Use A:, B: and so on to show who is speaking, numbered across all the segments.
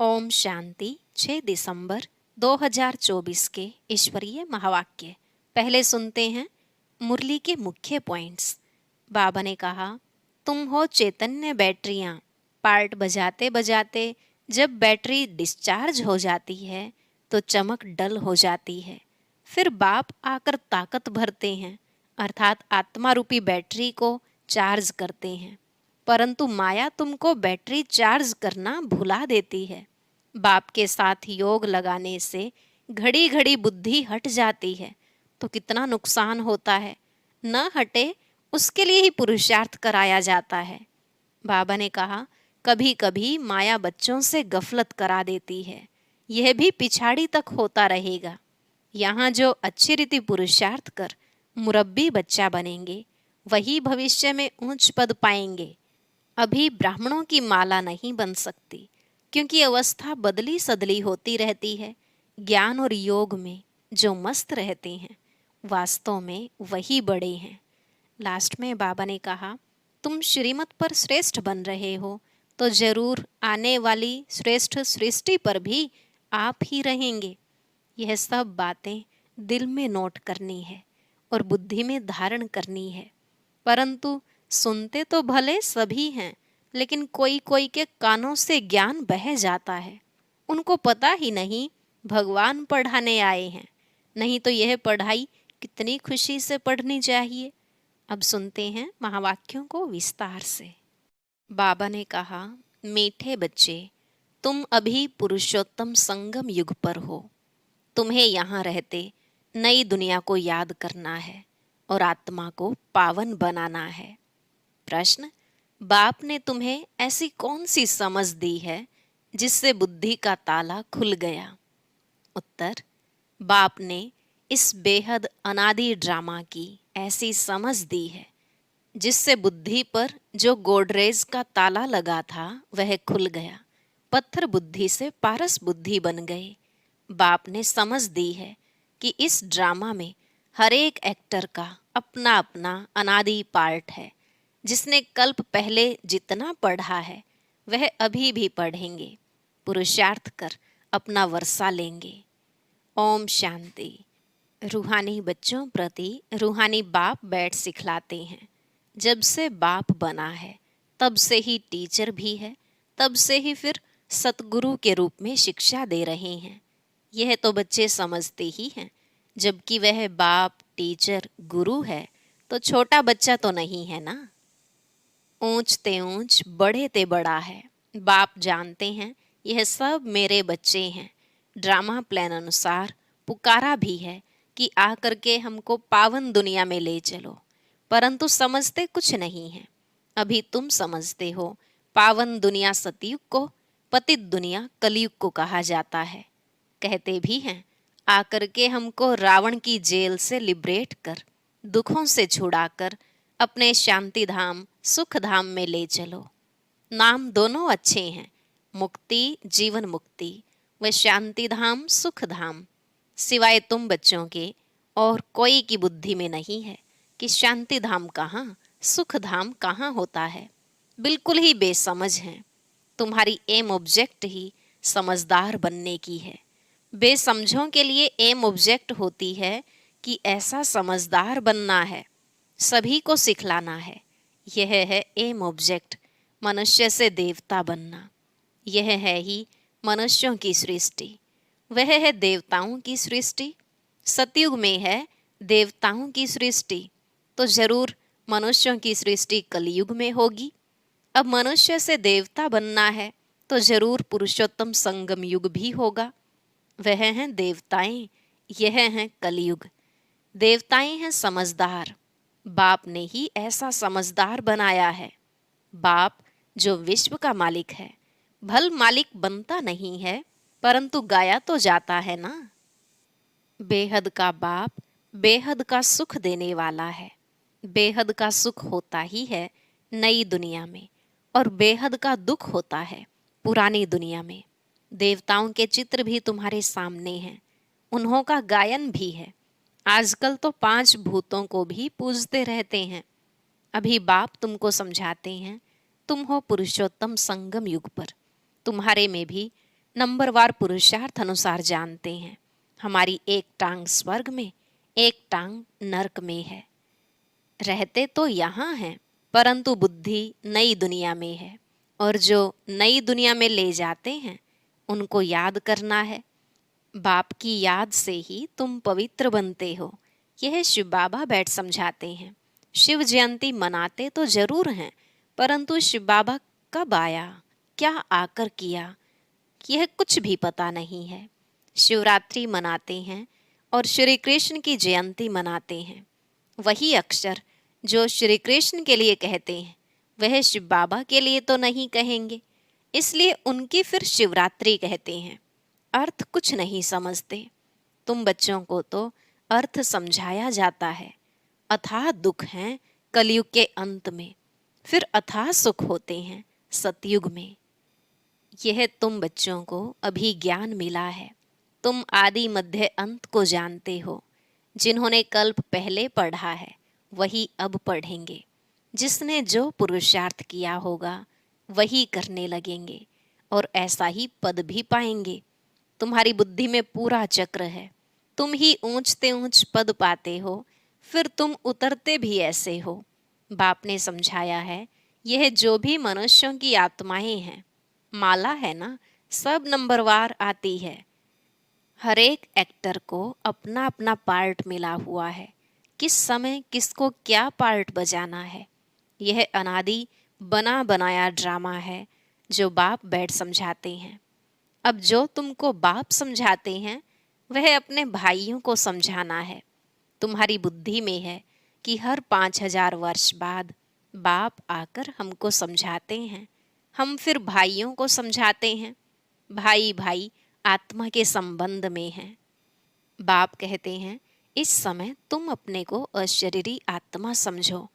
A: ओम शांति। 6 दिसंबर 2024 के ईश्वरीय महावाक्य पहले सुनते हैं। मुरली के मुख्य पॉइंट्स। बाबा ने कहा, तुम हो चैतन्य बैटरियां। पार्ट बजाते बजाते जब बैटरी डिस्चार्ज हो जाती है तो चमक डल हो जाती है। फिर बाप आकर ताकत भरते हैं, अर्थात आत्मा रूपी बैटरी को चार्ज करते हैं। परंतु माया तुमको बैटरी चार्ज करना भुला देती है। बाप के साथ योग लगाने से घड़ी घड़ी बुद्धि हट जाती है तो कितना नुकसान होता है। न हटे उसके लिए ही पुरुषार्थ कराया जाता है। बाबा ने कहा, कभी कभी माया बच्चों से गफलत करा देती है। यह भी पिछाड़ी तक होता रहेगा। यहाँ जो अच्छी रीति पुरुषार्थ कर मुरब्बी बच्चा बनेंगे वही भविष्य में ऊंच पद पाएंगे। अभी ब्राह्मणों की माला नहीं बन सकती क्योंकि अवस्था बदली सदली होती रहती है। ज्ञान और योग में जो मस्त रहते हैं वास्तव में वही बड़े हैं। लास्ट में बाबा ने कहा, तुम श्रीमत पर श्रेष्ठ बन रहे हो तो जरूर आने वाली श्रेष्ठ सृष्टि पर भी आप ही रहेंगे। यह सब बातें दिल में नोट करनी है और बुद्धि में धारण करनी है। परंतु सुनते तो भले सभी हैं, लेकिन कोई कोई के कानों से ज्ञान बह जाता है। उनको पता ही नहीं भगवान पढ़ाने आए हैं। नहीं तो यह पढ़ाई कितनी खुशी से पढ़नी चाहिए। अब सुनते हैं महावाक्यों को विस्तार से। बाबा ने कहा, मीठे बच्चे, तुम अभी पुरुषोत्तम संगम युग पर हो। तुम्हें यहाँ रहते नई दुनिया को याद करना है और आत्मा को पावन बनाना है। प्रश्न, बाप ने तुम्हें ऐसी कौन सी समझ दी है जिससे बुद्धि का ताला खुल गया? उत्तर, बाप ने इस बेहद अनादि ड्रामा की ऐसी समझ दी है जिससे बुद्धि पर जो गोडरेज का ताला लगा था वह खुल गया। पत्थर बुद्धि से पारस बुद्धि बन गए। बाप ने समझ दी है कि इस ड्रामा में हर एक एक्टर का अपना अपना अनादि पार्ट है। जिसने कल्प पहले जितना पढ़ा है वह अभी भी पढ़ेंगे। पुरुषार्थ कर अपना वर्षा लेंगे। ओम शांति। रूहानी बच्चों प्रति रूहानी बाप बैठ सिखलाते हैं। जब से बाप बना है तब से ही टीचर भी है, तब से ही फिर सतगुरु के रूप में शिक्षा दे रहे हैं। यह तो बच्चे समझते ही हैं। जबकि वह बाप टीचर गुरु है तो छोटा बच्चा तो नहीं है ना। ऊंच ते ऊंच बड़े ते बड़ा है। बाप जानते हैं यह सब मेरे बच्चे हैं। ड्रामा प्लान अनुसार पुकारा भी है कि आकर के हमको पावन दुनिया में ले चलो, परंतु समझते कुछ नहीं है। अभी तुम समझते हो पावन दुनिया सतयुग को, पतित दुनिया कलयुग को कहा जाता है। कहते भी हैं, आकर के हमको रावण की जेल से लिबरेट कर, दुखों से छुड़ाकर अपने शांति धाम सुख धाम में ले चलो। नाम दोनों अच्छे हैं, मुक्ति जीवन मुक्ति व शांति धाम सुख धाम। सिवाय तुम बच्चों के और कोई की बुद्धि में नहीं है कि शांति धाम कहाँ सुख धाम कहाँ होता है। बिल्कुल ही बेसमझ हैं। तुम्हारी एम ऑब्जेक्ट ही समझदार बनने की है। बेसमझों के लिए एम ऑब्जेक्ट होती है कि ऐसा समझदार बनना है, सभी को सिखलाना है। यह है एम ऑब्जेक्ट, मनुष्य से देवता बनना। यह है ही मनुष्यों की सृष्टि। वह है देवताओं की सृष्टि। सतयुग में है देवताओं की सृष्टि, तो जरूर मनुष्यों की सृष्टि कलयुग में होगी। अब मनुष्य से देवता बनना है तो जरूर पुरुषोत्तम संगम युग भी होगा। वह हैं देवताएं, यह हैं कलयुग। देवताएं हैं समझदार। बाप ने ही ऐसा समझदार बनाया है। बाप जो विश्व का मालिक है, भल मालिक बनता नहीं है परंतु गाया तो जाता है ना। बेहद का बाप बेहद का सुख देने वाला है। बेहद का सुख होता ही है नई दुनिया में और बेहद का दुख होता है पुरानी दुनिया में। देवताओं के चित्र भी तुम्हारे सामने हैं, उन्हों का गायन भी है। आजकल तो 5 भूतों को भी पूजते रहते हैं। अभी बाप तुमको समझाते हैं, तुम हो पुरुषोत्तम संगम युग पर। तुम्हारे में भी नंबरवार पुरुषार्थ अनुसार जानते हैं। हमारी एक टांग स्वर्ग में, एक टांग नरक में है। रहते तो यहाँ हैं, परंतु बुद्धि नई दुनिया में है, और जो नई दुनिया में ले जाते हैं उनको याद करना है। बाप की याद से ही तुम पवित्र बनते हो, यह शिव बाबा बैठ समझाते हैं। शिव जयंती मनाते तो जरूर हैं, परंतु शिव बाबा कब आया, क्या आकर किया, यह कुछ भी पता नहीं है। शिवरात्रि मनाते हैं और श्री कृष्ण की जयंती मनाते हैं। वही अक्षर जो श्री कृष्ण के लिए कहते हैं वह शिव बाबा के लिए तो नहीं कहेंगे, इसलिए उनकी फिर शिवरात्रि कहते हैं। अर्थ कुछ नहीं समझते। तुम बच्चों को तो अर्थ समझाया जाता है। अथाह दुख हैं कलयुग के अंत में, फिर अथाह सुख होते हैं सतयुग में। यह तुम बच्चों को अभी ज्ञान मिला है। तुम आदि मध्य अंत को जानते हो। जिन्होंने कल्प पहले पढ़ा है वही अब पढ़ेंगे। जिसने जो पुरुषार्थ किया होगा वही करने लगेंगे, और ऐसा ही पद भी पाएंगे। तुम्हारी बुद्धि में पूरा चक्र है। तुम ही ऊंचते ऊंच पद पाते हो, फिर तुम उतरते भी ऐसे हो। बाप ने समझाया है, यह जो भी मनुष्यों की आत्माएं हैं, माला है ना, सब नंबरवार आती है। हर एक एक्टर को अपना अपना पार्ट मिला हुआ है। किस समय किसको क्या पार्ट बजाना है, यह अनादि बना बनाया ड्रामा है जो बाप बैठ समझाते हैं। अब जो तुमको बाप समझाते हैं वह अपने भाइयों को समझाना है। तुम्हारी बुद्धि में है कि हर 5000 वर्ष बाद बाप आकर हमको समझाते हैं, हम फिर भाइयों को समझाते हैं। भाई भाई आत्मा के संबंध में हैं। बाप कहते हैं, इस समय तुम अपने को अशरीरी आत्मा समझो।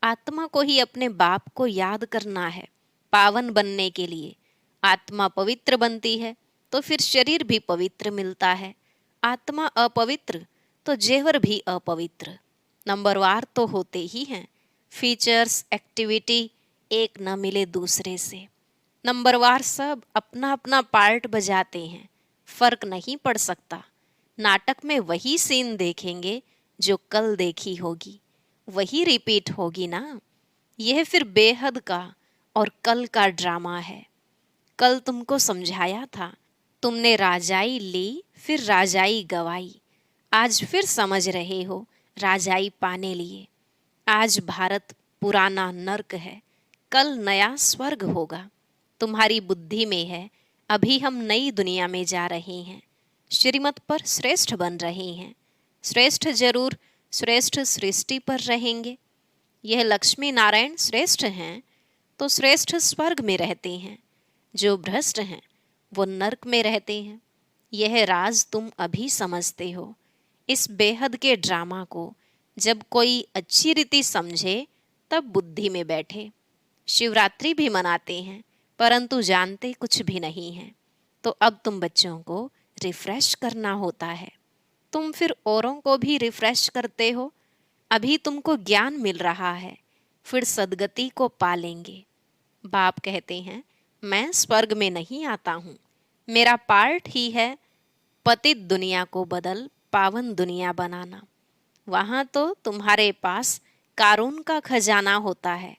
A: आत्मा को ही अपने बाप को याद करना है पावन बनने के लिए। आत्मा पवित्र बनती है तो फिर शरीर भी पवित्र मिलता है। आत्मा अपवित्र तो जेवर भी अपवित्र। नंबरवार तो होते ही हैं। फीचर्स एक्टिविटी एक न मिले दूसरे से। नंबरवार सब अपना अपना पार्ट बजाते हैं, फर्क नहीं पड़ सकता। नाटक में वही सीन देखेंगे जो कल देखी होगी, वही रिपीट होगी ना। यह फिर बेहद का और कल का ड्रामा है। कल तुमको समझाया था, तुमने राजाई ली फिर राजाई गवाई। आज फिर समझ रहे हो राजाई पाने लिए। आज भारत पुराना नर्क है, कल नया स्वर्ग होगा। तुम्हारी बुद्धि में है, अभी हम नई दुनिया में जा रहे हैं, श्रीमत पर श्रेष्ठ बन रहे हैं। श्रेष्ठ जरूर श्रेष्ठ सृष्टि पर रहेंगे। यह लक्ष्मी नारायण श्रेष्ठ हैं तो श्रेष्ठ स्वर्ग में रहते हैं। जो भ्रष्ट हैं वो नरक में रहते हैं। यह राज तुम अभी समझते हो। इस बेहद के ड्रामा को जब कोई अच्छी रीति समझे तब बुद्धि में बैठे। शिवरात्रि भी मनाते हैं परंतु जानते कुछ भी नहीं हैं। तो अब तुम बच्चों को रिफ्रेश करना होता है। तुम फिर औरों को भी रिफ्रेश करते हो। अभी तुमको ज्ञान मिल रहा है, फिर सदगति को पालेंगे। बाप कहते हैं, मैं स्वर्ग में नहीं आता हूँ। मेरा पार्ट ही है पतित दुनिया को बदल पावन दुनिया बनाना। वहाँ तो तुम्हारे पास कारून का खजाना होता है,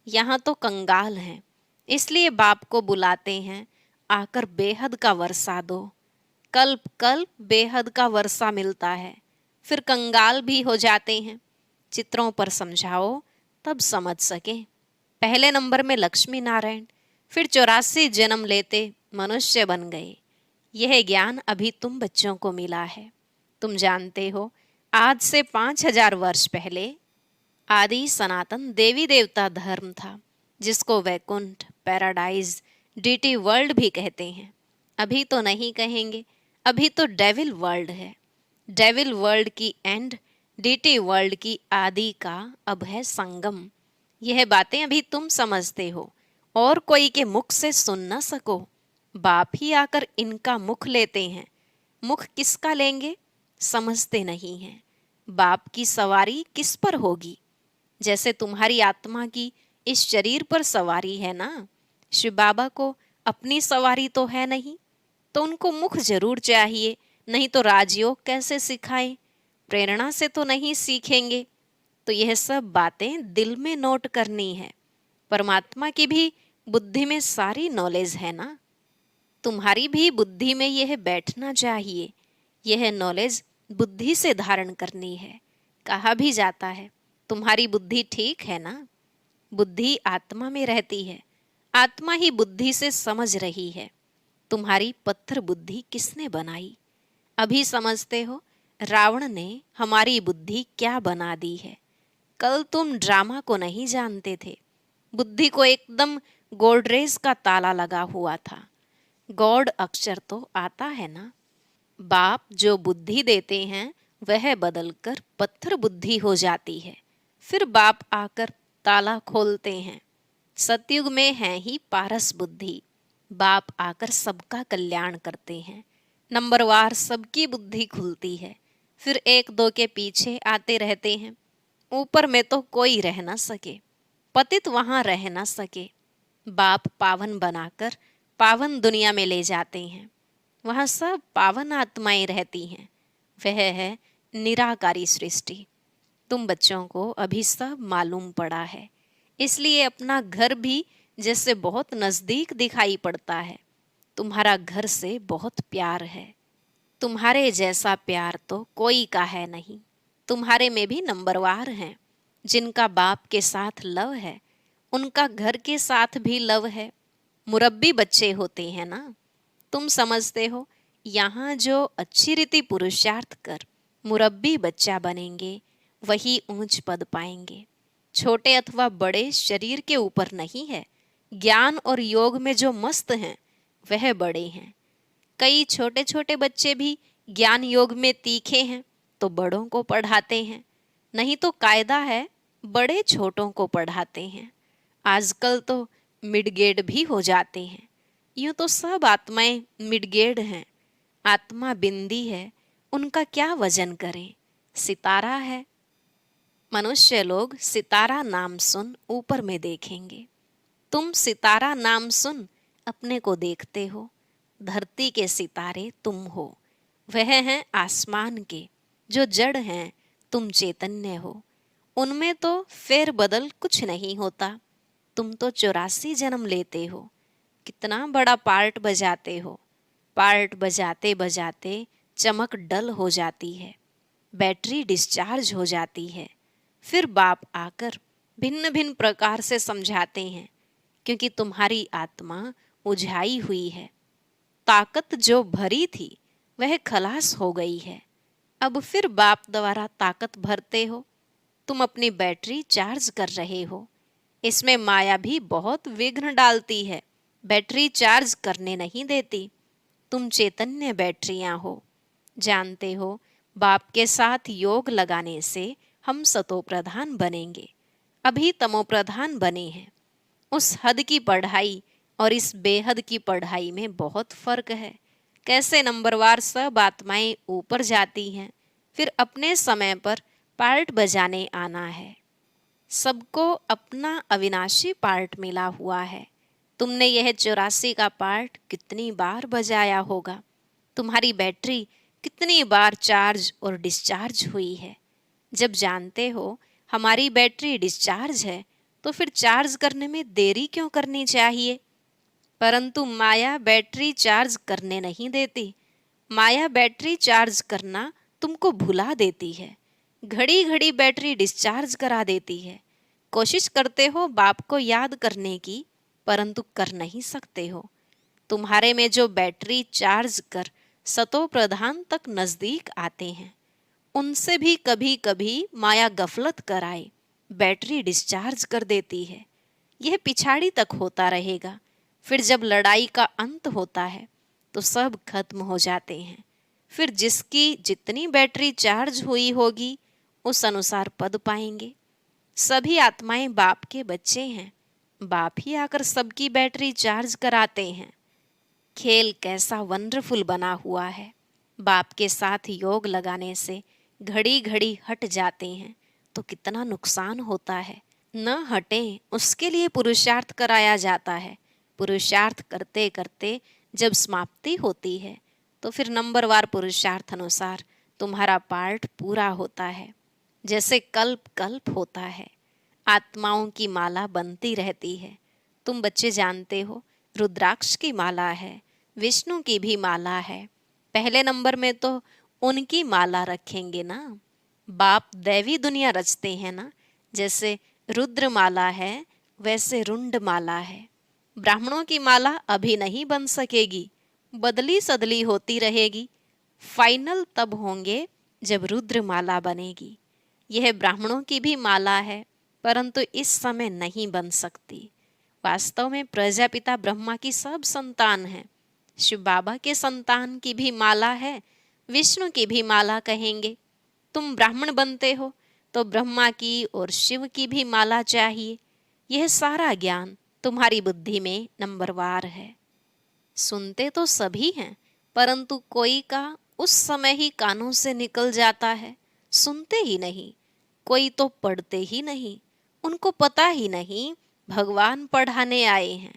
A: यहाँ तो कंगाल हैं। इसलिए बाप को बुलाते हैं, आकर बेहद का वर्षा दो। कल्प कल्प बेहद का वर्षा मिलता है, फिर कंगाल भी हो जाते हैं। चित्रों पर समझाओ तब समझ सके। पहले नंबर में लक्ष्मी नारायण, फिर 84 जन्म लेते मनुष्य बन गए। यह ज्ञान अभी तुम बच्चों को मिला है। तुम जानते हो, आज से 5000 वर्ष पहले आदि सनातन देवी देवता धर्म था, जिसको वैकुंठ, पैराडाइज, डीटी वर्ल्ड भी कहते हैं। अभी तो नहीं कहेंगे, अभी तो डेविल वर्ल्ड है। डेविल वर्ल्ड की एंड, डीटी वर्ल्ड की आदि का अब है संगम। यह बातें अभी तुम समझते हो और कोई के मुख से सुन न सको। बाप ही आकर इनका मुख लेते हैं। मुख किसका लेंगे समझते नहीं हैं। बाप की सवारी किस पर होगी? जैसे तुम्हारी आत्मा की इस शरीर पर सवारी है ना। शिव बाबा को अपनी सवारी तो है नहीं, तो उनको मुख जरूर चाहिए, नहीं तो राजयोग कैसे सिखाएं? प्रेरणा से तो नहीं सीखेंगे। तो यह सब बातें दिल में नोट करनी है। परमात्मा की भी बुद्धि में सारी नॉलेज है ना, तुम्हारी भी बुद्धि में यह बैठना चाहिए। यह नॉलेज बुद्धि से धारण करनी है। कहा भी जाता है तुम्हारी बुद्धि ठीक है ना। बुद्धि आत्मा में रहती है, आत्मा ही बुद्धि से समझ रही है। तुम्हारी पत्थर बुद्धि किसने बनाई? अभी समझते हो रावण ने हमारी बुद्धि क्या बना दी है। कल तुम ड्रामा को नहीं जानते थे। बुद्धि को एकदम गोडरेज का ताला लगा हुआ था। गॉड अक्षर तो आता है ना। बाप जो बुद्धि देते हैं वह बदलकर पत्थर बुद्धि हो जाती है। फिर बाप आकर ताला खोलते हैं। सतयुग में है ही पारस बुद्धि। बाप आकर सबका कल्याण करते हैं। नंबरवार सबकी बुद्धि खुलती है। फिर एक दो के पीछे आते रहते हैं। ऊपर में तो कोई रह न सके, पतित वहां रह न सके। बाप पावन बनाकर पावन दुनिया में ले जाते हैं। वहां सब पावन आत्माएं रहती हैं। वह है निराकारी सृष्टि। तुम बच्चों को अभी सब मालूम पड़ा है, इसलिए अपना घर भी जैसे बहुत नजदीक दिखाई पड़ता है। तुम्हारा घर से बहुत प्यार है। तुम्हारे जैसा प्यार तो कोई का है नहीं। तुम्हारे में भी नंबरवार हैं। जिनका बाप के साथ लव है उनका घर के साथ भी लव है। मुरब्बी बच्चे होते हैं ना। तुम समझते हो यहाँ जो अच्छी रीति पुरुषार्थ कर मुरब्बी बच्चा बनेंगे वही ऊंच पद पाएंगे। छोटे अथवा बड़े शरीर के ऊपर नहीं है। ज्ञान और योग में जो मस्त हैं वह बड़े हैं। कई छोटे छोटे बच्चे भी ज्ञान योग में तीखे हैं तो बड़ों को पढ़ाते हैं, नहीं तो कायदा है बड़े छोटों को पढ़ाते हैं। आजकल तो मिडगेड भी हो जाते हैं। यूं तो सब आत्माएं मिडगेड हैं। आत्मा बिंदी है, उनका क्या वजन करें? सितारा है। मनुष्य लोग सितारा नाम सुन ऊपर में देखेंगे। तुम सितारा नाम सुन अपने को देखते हो। धरती के सितारे तुम हो। वह हैं आसमान के जो जड़ हैं, तुम चैतन्य हो। उनमें तो फेर बदल कुछ नहीं होता। तुम तो 84 जन्म लेते हो। कितना बड़ा पार्ट बजाते हो। पार्ट बजाते बजाते चमक डल हो जाती है, बैटरी डिस्चार्ज हो जाती है। फिर बाप आकर भिन्न भिन्न प्रकार से समझाते हैं, क्योंकि तुम्हारी आत्मा उझाई हुई है। ताकत जो भरी थी वह खलास हो गई है। अब फिर बाप द्वारा ताकत भरते हो। तुम अपनी बैटरी चार्ज कर रहे हो। इसमें माया भी बहुत विघ्न डालती है, बैटरी चार्ज करने नहीं देती। तुम चैतन्य बैटरियां हो। जानते हो बाप के साथ योग लगाने से हम सतो प्रधान बनेंगे। अभी तमो प्रधान बने हैं। उस हद की पढ़ाई और इस बेहद की पढ़ाई में बहुत फर्क है। कैसे नंबरवार सब आत्माएं ऊपर जाती हैं, फिर अपने समय पर पार्ट बजाने आना है। सबको अपना अविनाशी पार्ट मिला हुआ है। तुमने यह 84 का पार्ट कितनी बार बजाया होगा? तुम्हारी बैटरी कितनी बार चार्ज और डिस्चार्ज हुई है? जब जानते हो हमारी बैटरी डिस्चार्ज है तो फिर चार्ज करने में देरी क्यों करनी चाहिए? परंतु माया बैटरी चार्ज करने नहीं देती। माया बैटरी चार्ज करना तुमको भुला देती है। घड़ी घड़ी बैटरी डिस्चार्ज करा देती है। कोशिश करते हो बाप को याद करने की, परंतु कर नहीं सकते हो। तुम्हारे में जो बैटरी चार्ज कर सतो प्रधान तक नजदीक आते हैं, उनसे भी कभी कभी माया गफलत कराए बैटरी डिस्चार्ज कर देती है। यह पिछाड़ी तक होता रहेगा। फिर जब लड़ाई का अंत होता है तो सब खत्म हो जाते हैं। फिर जिसकी जितनी बैटरी चार्ज हुई होगी उस अनुसार पद पाएंगे। सभी आत्माएं बाप के बच्चे हैं। बाप ही आकर सबकी बैटरी चार्ज कराते हैं। खेल कैसा वंडरफुल बना हुआ है। बाप के साथ योग लगाने से घड़ी घड़ी हट जाते हैं तो कितना नुकसान होता है। न हटें उसके लिए पुरुषार्थ कराया जाता है। पुरुषार्थ करते करते जब समाप्ति होती है तो फिर नंबरवार पुरुषार्थ अनुसार तुम्हारा पार्ट पूरा होता है। जैसे कल्प कल्प होता है, आत्माओं की माला बनती रहती है। तुम बच्चे जानते हो, रुद्राक्ष की माला है, विष्णु की भी माला है। पहले नंबर में तो उनकी माला रखेंगे ना। बाप दैवी दुनिया रचते हैं ना। जैसे रुद्र माला है वैसे रुंड माला है। ब्राह्मणों की माला अभी नहीं बन सकेगी, बदली सदली होती रहेगी। फाइनल तब होंगे जब रुद्र माला बनेगी। यह ब्राह्मणों की भी माला है, परंतु इस समय नहीं बन सकती। वास्तव में प्रजापिता ब्रह्मा की सब संतान है। शिव बाबा के संतान की भी माला है, विष्णु की भी माला कहेंगे। तुम ब्राह्मण बनते हो तो ब्रह्मा की और शिव की भी माला चाहिए। यह सारा ज्ञान तुम्हारी बुद्धि में नंबरवार है। सुनते तो सभी हैं, परंतु कोई का उस समय ही कानों से निकल जाता है, सुनते ही नहीं। कोई तो पढ़ते ही नहीं, उनको पता ही नहीं भगवान पढ़ाने आए हैं,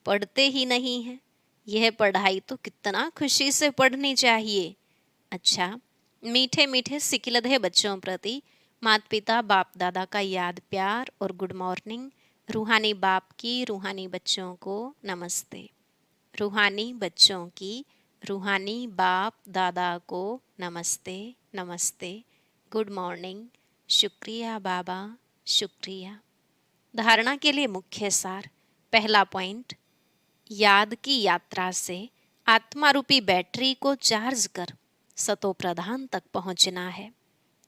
A: पढ़ते ही नहीं हैं। यह पढ़ाई तो कितना खुशी से पढ़नी चाहिए। अच्छा, मीठे मीठे सिकिलधे बच्चों प्रति माता पिता बाप दादा का याद प्यार और गुड मॉर्निंग। रूहानी बाप की रूहानी बच्चों को नमस्ते। रूहानी बच्चों की रूहानी बाप दादा को नमस्ते नमस्ते, गुड मॉर्निंग, शुक्रिया बाबा, शुक्रिया। धारणा के लिए मुख्य सार। पहला पॉइंट, याद की यात्रा से आत्मा रूपी बैटरी को चार्ज कर सतो प्रधान तक पहुंचना है।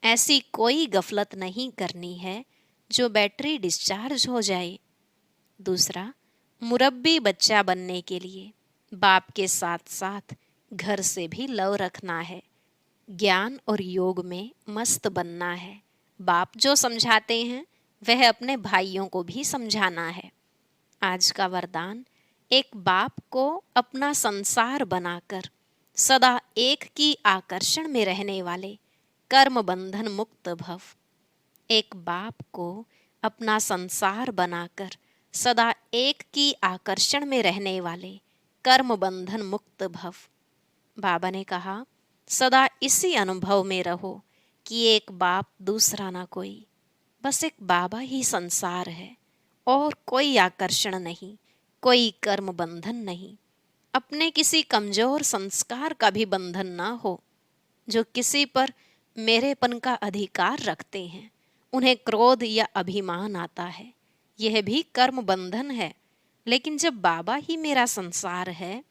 A: ऐसी कोई गफलत नहीं करनी है जो बैटरी डिस्चार्ज हो जाए। दूसरा, मुरब्बी बच्चा बनने के लिए बाप के साथ साथ घर से भी लव रखना है। ज्ञान और योग में मस्त बनना है। बाप जो समझाते हैं वह अपने भाइयों को भी समझाना है। आज का वरदान, एक बाप को अपना संसार बनाकर सदा एक की आकर्षण में रहने वाले कर्म बंधन मुक्त भव। एक बाप को अपना संसार बनाकर सदा एक की आकर्षण में रहने वाले कर्म बंधन मुक्त भव। बाबा ने कहा, सदा इसी अनुभव में रहो कि एक बाप दूसरा ना कोई, बस एक बाबा ही संसार है और कोई आकर्षण नहीं, कोई कर्म बंधन नहीं। अपने किसी कमजोर संस्कार का भी बंधन ना हो। जो किसी पर मेरेपन का अधिकार रखते हैं उन्हें क्रोध या अभिमान आता है, यह भी कर्म बंधन है। लेकिन जब बाबा ही मेरा संसार है,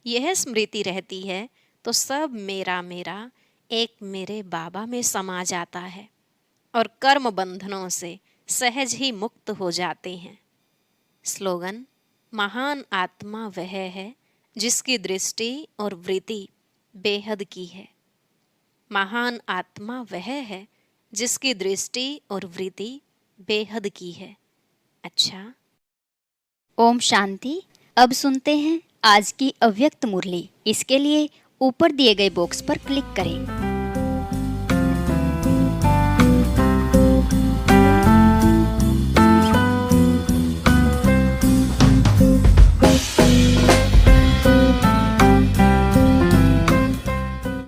A: यह स्मृति रहती है, तो सब मेरा मेरा एक मेरे बाबा में समा जाता है और कर्म बंधनों से सहज ही मुक्त हो जाते हैं। स्लोगन, महान आत्मा वह है जिसकी दृष्टि और वृत्ति बेहद की है। महान आत्मा वह है जिसकी दृष्टि और वृत्ति बेहद की है। अच्छा,
B: ओम शांति। अब सुनते हैं आज की अव्यक्त मुरली। इसके लिए ऊपर दिए गए बॉक्स पर क्लिक करें।